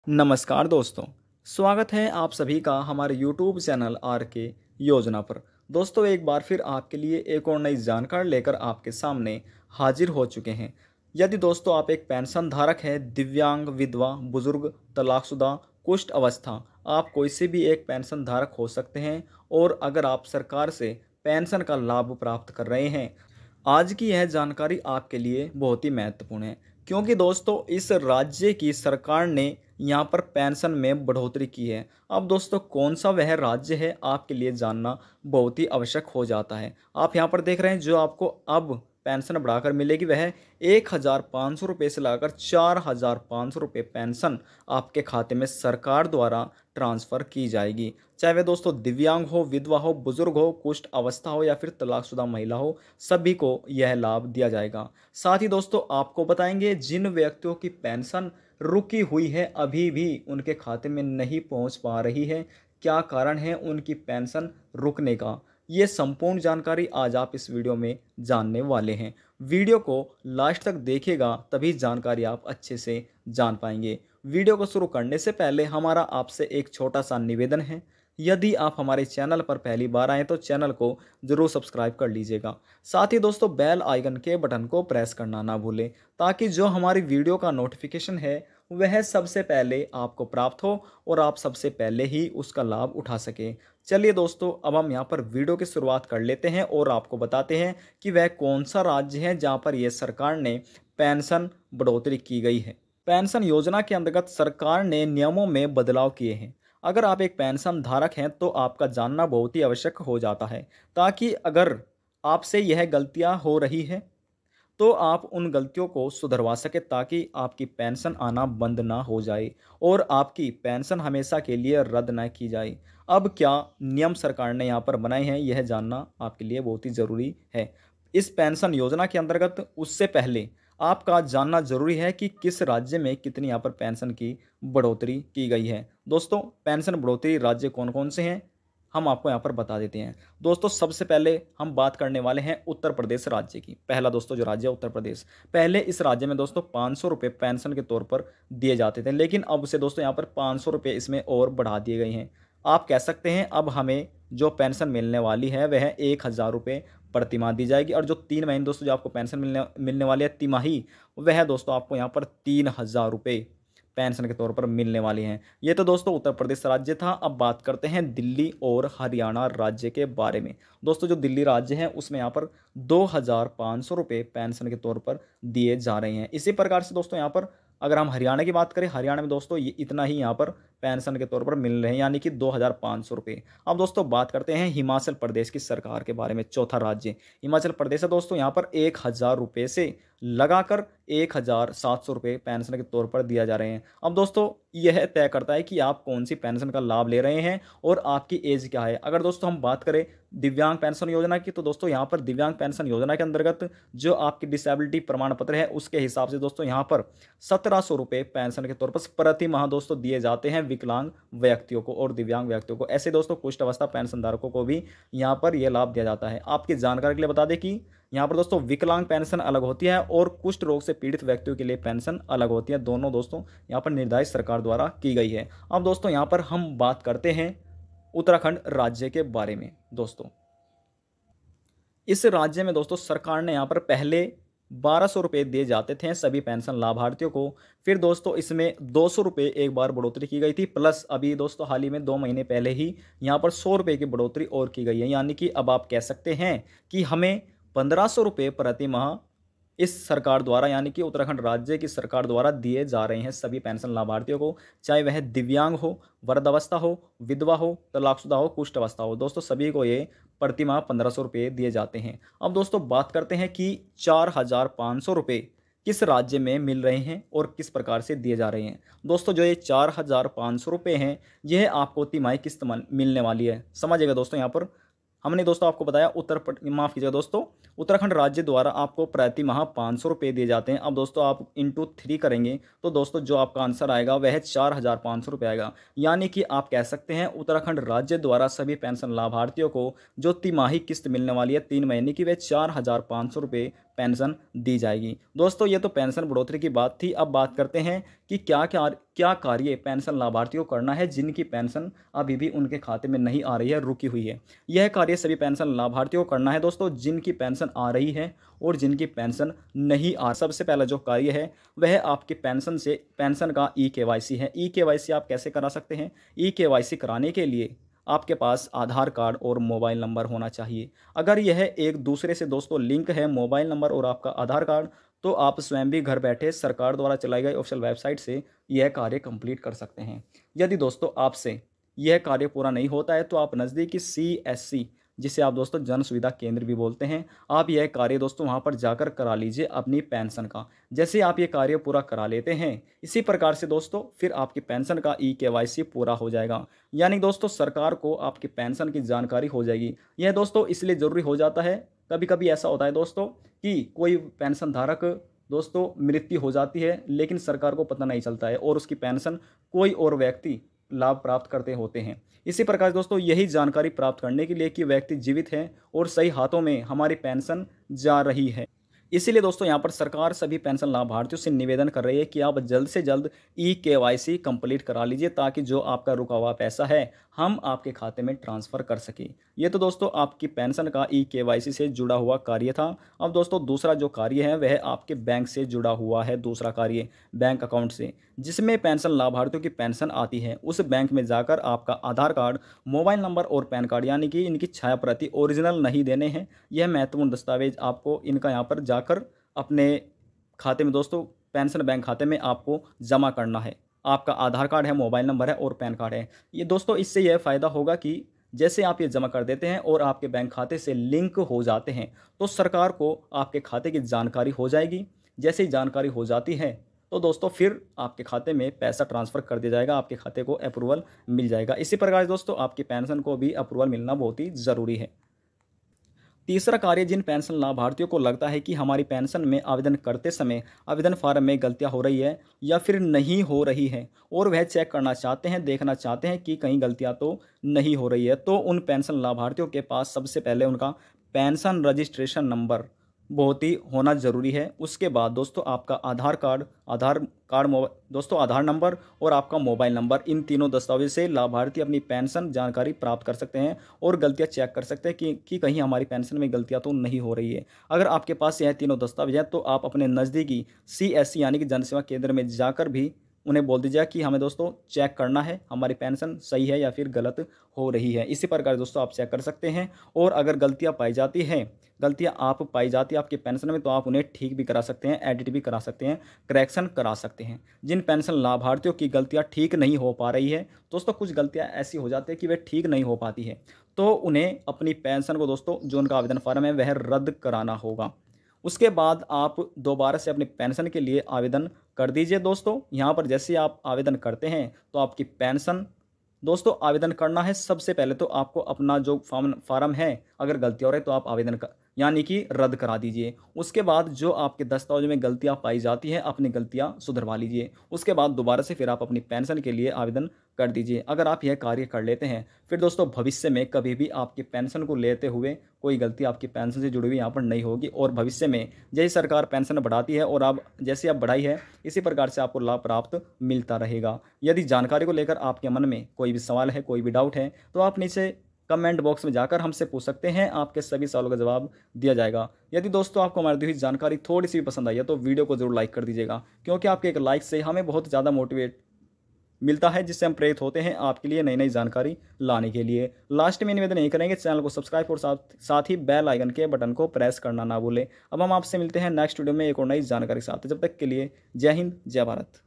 नमस्कार दोस्तों, स्वागत है आप सभी का हमारे YouTube चैनल आर के योजना पर। दोस्तों एक बार फिर आपके लिए एक और नई जानकारी लेकर आपके सामने हाजिर हो चुके हैं। यदि दोस्तों आप एक पेंशन धारक हैं, दिव्यांग, विधवा, बुजुर्ग, तलाकशुदा, कुष्ठ अवस्था, आप कोई से भी एक पेंशन धारक हो सकते हैं। और अगर आप सरकार से पेंशन का लाभ प्राप्त कर रहे हैं, आज की यह जानकारी आपके लिए बहुत ही महत्वपूर्ण है, क्योंकि दोस्तों इस राज्य की सरकार ने यहाँ पर पेंशन में बढ़ोतरी की है। अब दोस्तों कौन सा वह राज्य है, आपके लिए जानना बहुत ही आवश्यक हो जाता है। आप यहाँ पर देख रहे हैं जो आपको अब पेंशन बढ़ाकर मिलेगी वह 1,500 रुपये से लगाकर 4,500 रुपये पेंशन आपके खाते में सरकार द्वारा ट्रांसफ़र की जाएगी। चाहे वह दोस्तों दिव्यांग हो, विधवा हो, बुजुर्ग हो, कुष्ठ अवस्था हो या फिर तलाकशुदा महिला हो, सभी को यह लाभ दिया जाएगा। साथ ही दोस्तों आपको बताएंगे जिन व्यक्तियों की पेंशन रुकी हुई है, अभी भी उनके खाते में नहीं पहुंच पा रही है, क्या कारण है उनकी पेंशन रुकने का, ये संपूर्ण जानकारी आज आप इस वीडियो में जानने वाले हैं। वीडियो को लास्ट तक देखिएगा, तभी जानकारी आप अच्छे से जान पाएंगे। वीडियो को शुरू करने से पहले हमारा आपसे एक छोटा सा निवेदन है। यदि आप हमारे चैनल पर पहली बार आए तो चैनल को जरूर सब्सक्राइब कर लीजिएगा। साथ ही दोस्तों बेल आइकन के बटन को प्रेस करना ना भूलें, ताकि जो हमारी वीडियो का नोटिफिकेशन है वह सबसे पहले आपको प्राप्त हो और आप सबसे पहले ही उसका लाभ उठा सकें। चलिए दोस्तों अब हम यहाँ पर वीडियो की शुरुआत कर लेते हैं और आपको बताते हैं कि वह कौन सा राज्य है जहाँ पर यह सरकार ने पेंशन बढ़ोतरी की गई है। पेंशन योजना के अंतर्गत सरकार ने नियमों में बदलाव किए हैं। अगर आप एक पेंशन धारक हैं तो आपका जानना बहुत ही आवश्यक हो जाता है, ताकि अगर आपसे यह गलतियां हो रही है तो आप उन गलतियों को सुधरवा सके, ताकि आपकी पेंशन आना बंद ना हो जाए और आपकी पेंशन हमेशा के लिए रद्द ना की जाए। अब क्या नियम सरकार ने यहाँ पर बनाए हैं, यह जानना आपके लिए बहुत ही ज़रूरी है। इस पेंशन योजना के अंतर्गत उससे पहले आपका जानना जरूरी है कि किस राज्य में कितनी यहाँ पर पेंशन की बढ़ोतरी की गई है। दोस्तों पेंशन बढ़ोतरी राज्य कौन कौन से हैं, हम आपको यहाँ पर बता देते हैं। दोस्तों सबसे पहले हम बात करने वाले हैं उत्तर प्रदेश राज्य की। पहला दोस्तों जो राज्य है उत्तर प्रदेश। पहले इस राज्य में दोस्तों 500 रुपये पेंशन के तौर पर दिए जाते थे, लेकिन अब से दोस्तों यहाँ पर 500 रुपये इसमें और बढ़ा दिए गए हैं। आप कह सकते हैं अब हमें जो पेंशन मिलने वाली है वह 1,000 रुपये प्रतिमाह दी जाएगी, और जो 3 महीने दोस्तों जो आपको पेंशन मिलने वाली है तिमाही, वह दोस्तों आपको यहाँ पर 3,000 रुपये पेंशन के तौर पर मिलने वाली हैं। ये तो दोस्तों उत्तर प्रदेश राज्य था। अब बात करते हैं दिल्ली और हरियाणा राज्य के बारे में। दोस्तों जो दिल्ली राज्य है उसमें यहाँ पर 2,500 रुपये पेंशन के तौर पर दिए जा रहे हैं। इसी प्रकार से दोस्तों यहाँ पर अगर हम हरियाणा की बात करें, हरियाणा में दोस्तों ये इतना ही यहाँ पर पेंशन के तौर पर मिल रहे हैं, यानी कि 2,500 रुपये। अब दोस्तों बात करते हैं हिमाचल प्रदेश की सरकार के बारे में। चौथा राज्य हिमाचल प्रदेश है दोस्तों। यहाँ पर 1,000 रुपये से लगाकर 1,700 रुपये पेंशन के तौर पर दिया जा रहे हैं। अब दोस्तों यह तय करता है कि आप कौन सी पेंशन का लाभ ले रहे हैं और आपकी एज क्या है। अगर दोस्तों हम बात करें दिव्यांग पेंशन योजना की, तो दोस्तों यहाँ पर दिव्यांग पेंशन योजना के अंतर्गत जो आपकी डिसेबिलिटी प्रमाण पत्र है उसके हिसाब से दोस्तों यहाँ पर 1,700 रुपये पेंशन के तौर पर प्रति माह दोस्तों दिए जाते हैं विकलांग व्यक्तियों को और दिव्यांग व्यक्तियों को। ऐसे दोस्तों कुष्ठ अवस्था पेंशन धारकों को भी यहाँ पर यह लाभ दिया जाता है। आपकी जानकारी के लिए बता दें कि यहाँ पर दोस्तों विकलांग पेंशन अलग होती है और कुष्ठ रोग से पीड़ित व्यक्तियों के लिए पेंशन अलग होती है। दोनों दोस्तों यहाँ पर निर्धारित सरकार द्वारा की गई है। अब दोस्तों यहाँ पर हम बात करते हैं उत्तराखंड राज्य के बारे में। दोस्तों इस राज्य में दोस्तों सरकार ने यहाँ पर पहले 1,200 रुपये दिए जाते थे सभी पेंशन लाभार्थियों को। फिर दोस्तों इसमें 200 रुपये एक बार बढ़ोतरी की गई थी, प्लस अभी दोस्तों हाल ही में 2 महीने पहले ही यहाँ पर 100 रुपये की बढ़ोतरी और की गई है। यानी कि अब आप कह सकते हैं कि हमें 1,500 रुपये प्रति माह इस सरकार द्वारा, यानी कि उत्तराखंड राज्य की सरकार द्वारा दिए जा रहे हैं सभी पेंशन लाभार्थियों को, चाहे वह दिव्यांग हो, वृद्धावस्था हो, विधवा हो, तलाकशुदा हो, कुष्ठ अवस्था हो। दोस्तों सभी को ये प्रति माह 1,500 रुपये दिए जाते हैं। अब दोस्तों बात करते हैं कि 4,500 रुपये किस राज्य में मिल रहे हैं और किस प्रकार से दिए जा रहे हैं। दोस्तों जो ये 4,500 रुपये हैं यह आपको तिमाही किस्त मिलने वाली है। समझिएगा दोस्तों, यहाँ पर हमने दोस्तों आपको बताया माफ़ कीजिएगा दोस्तों, उत्तराखंड राज्य द्वारा आपको प्रति माह 500 रुपये दिए जाते हैं। अब दोस्तों आप इंटू 3 करेंगे तो दोस्तों जो आपका आंसर आएगा वह 4,500 रुपये आएगा। यानी कि आप कह सकते हैं उत्तराखंड राज्य द्वारा सभी पेंशन लाभार्थियों को जो तिमाही किस्त मिलने वाली है 3 महीने की, वह 4,500 रुपये पेंशन दी जाएगी। दोस्तों ये तो पेंशन बढ़ोतरी की बात थी। अब बात करते हैं कि क्या कार्य पेंशन लाभार्थियों को करना है जिनकी पेंशन अभी भी उनके खाते में नहीं आ रही है, रुकी हुई है। यह कार्य सभी पेंशन लाभार्थियों को करना है दोस्तों जिनकी पेंशन आ रही है और जिनकी पेंशन नहीं आ। सबसे पहला जो कार्य है वह आपके पेंशन का ई-केवाईसी है। ई-केवाईसी आप कैसे करा सकते हैं? ई-केवाईसी कराने के लिए आपके पास आधार कार्ड और मोबाइल नंबर होना चाहिए। अगर यह एक दूसरे से दोस्तों लिंक है, मोबाइल नंबर और आपका आधार कार्ड, तो आप स्वयं भी घर बैठे सरकार द्वारा चलाई गई ऑफिशियल वेबसाइट से यह कार्य कंप्लीट कर सकते हैं। यदि दोस्तों आपसे यह कार्य पूरा नहीं होता है तो आप नज़दीकी CSC, जिसे आप दोस्तों जन सुविधा केंद्र भी बोलते हैं, आप यह कार्य दोस्तों वहां पर जाकर करा लीजिए अपनी पेंशन का। जैसे आप ये कार्य पूरा करा लेते हैं, इसी प्रकार से दोस्तों फिर आपकी पेंशन का ई-केवाईसी पूरा हो जाएगा। यानी दोस्तों सरकार को आपकी पेंशन की जानकारी हो जाएगी। यह दोस्तों इसलिए ज़रूरी हो जाता है, कभी कभी ऐसा होता है दोस्तों कि कोई पेंशन धारक दोस्तों मृत्यु हो जाती है लेकिन सरकार को पता नहीं चलता है और उसकी पेंशन कोई और व्यक्ति लाभ प्राप्त करते होते हैं। इसी प्रकार दोस्तों यही जानकारी प्राप्त करने के लिए कि व्यक्ति जीवित है और सही हाथों में हमारी पेंशन जा रही है, इसीलिए दोस्तों यहाँ पर सरकार सभी पेंशन लाभार्थियों से निवेदन कर रही है कि आप जल्द से जल्द ई-केवाईसी कंप्लीट करा लीजिए ताकि जो आपका रुका हुआ पैसा है हम आपके खाते में ट्रांसफ़र कर सकें। ये तो दोस्तों आपकी पेंशन का ई-केवाईसी से जुड़ा हुआ कार्य था। अब दोस्तों दूसरा जो कार्य है वह आपके बैंक से जुड़ा हुआ है। दूसरा कार्य बैंक अकाउंट से, जिसमें पेंशन लाभार्थियों की पेंशन आती है, उस बैंक में जाकर आपका आधार कार्ड, मोबाइल नंबर और पैन कार्ड यानी कि इनकी छाया प्रति ओरिजिनल नहीं देने हैं। यह महत्वपूर्ण दस्तावेज आपको इनका यहाँ पर जाकर अपने खाते में दोस्तों पेंशन बैंक खाते में आपको जमा करना है। आपका आधार कार्ड है, मोबाइल नंबर है और पैन कार्ड है। ये दोस्तों इससे यह फ़ायदा होगा कि जैसे आप ये जमा कर देते हैं और आपके बैंक खाते से लिंक हो जाते हैं तो सरकार को आपके खाते की जानकारी हो जाएगी। जैसे ही जानकारी हो जाती है तो दोस्तों फिर आपके खाते में पैसा ट्रांसफ़र कर दिया जाएगा, आपके खाते को अप्रूवल मिल जाएगा। इसी प्रकार दोस्तों आपकी पेंशन को भी अप्रूवल मिलना बहुत ही ज़रूरी है। तीसरा कार्य, जिन पेंशन लाभार्थियों को लगता है कि हमारी पेंशन में आवेदन करते समय आवेदन फार्म में गलतियां हो रही है या फिर नहीं हो रही है और वह चेक करना चाहते हैं, देखना चाहते हैं कि कहीं गलतियां तो नहीं हो रही है, तो उन पेंशन लाभार्थियों के पास सबसे पहले उनका पेंशन रजिस्ट्रेशन नंबर बहुत ही होना ज़रूरी है। उसके बाद दोस्तों आपका आधार नंबर और आपका मोबाइल नंबर, इन तीनों दस्तावेज से लाभार्थी अपनी पेंशन जानकारी प्राप्त कर सकते हैं और गलतियां चेक कर सकते हैं कि कहीं हमारी पेंशन में गलतियां तो नहीं हो रही है। अगर आपके पास यह तीनों दस्तावेज हैं तो आप अपने नज़दीकी CSC यानी कि जन सेवा केंद्र में जाकर भी उन्हें बोल दीजिए कि हमें दोस्तों चेक करना है हमारी पेंशन सही है या फिर गलत हो रही है। इसी प्रकार दोस्तों आप चेक कर सकते हैं और अगर गलतियां आप पाई जाती है आपकी पेंशन में तो आप उन्हें ठीक भी करा सकते हैं, एडिट भी करा सकते हैं, करेक्शन करा सकते हैं। जिन पेंशन लाभार्थियों की गलतियां ठीक नहीं हो पा रही है दोस्तों, कुछ गलतियां ऐसी हो जाती है कि वे ठीक नहीं हो पाती है, तो उन्हें अपनी पेंशन को दोस्तों जो उनका आवेदन फार्म है वह रद्द कराना होगा। उसके बाद आप दोबारा से अपनी पेंशन के लिए आवेदन कर दीजिए। दोस्तों यहाँ पर जैसे आप आवेदन करते हैं तो आपकी पेंशन दोस्तों आवेदन करना है, सबसे पहले तो आपको अपना जो फार्म है अगर गलती हो रही है तो आप आवेदन यानी कि रद्द करा दीजिए। उसके बाद जो आपके दस्तावेज में गलतियां पाई जाती हैं अपनी गलतियां सुधरवा लीजिए। उसके बाद दोबारा से फिर आप अपनी पेंशन के लिए आवेदन कर दीजिए। अगर आप यह कार्य कर लेते हैं फिर दोस्तों भविष्य में कभी भी आपकी पेंशन को लेते हुए कोई गलती आपकी पेंशन से जुड़ी हुई यहाँ पर नहीं होगी और भविष्य में जैसे सरकार पेंशन बढ़ाती है और आप जैसे आप बढ़ाई है इसी प्रकार से आपको लाभ प्राप्त मिलता रहेगा। यदि जानकारी को लेकर आपके मन में कोई भी सवाल है, कोई भी डाउट है तो आप नीचे कमेंट बॉक्स में जाकर हमसे पूछ सकते हैं, आपके सभी सवालों का जवाब दिया जाएगा। यदि दोस्तों आपको हमारी दी हुई जानकारी थोड़ी सी भी पसंद आई है तो वीडियो को जरूर लाइक कर दीजिएगा, क्योंकि आपके एक लाइक से हमें बहुत ज़्यादा मोटिवेट मिलता है, जिससे हम प्रेरित होते हैं आपके लिए नई नई जानकारी लाने के लिए। लास्ट में निवेदन यही करेंगे, चैनल को सब्सक्राइब और साथ ही बेल आइकन के बटन को प्रेस करना ना भूलें। अब हम आपसे मिलते हैं नेक्स्ट वीडियो में एक और नई जानकारी के साथ। जब तक के लिए जय हिंद, जय भारत।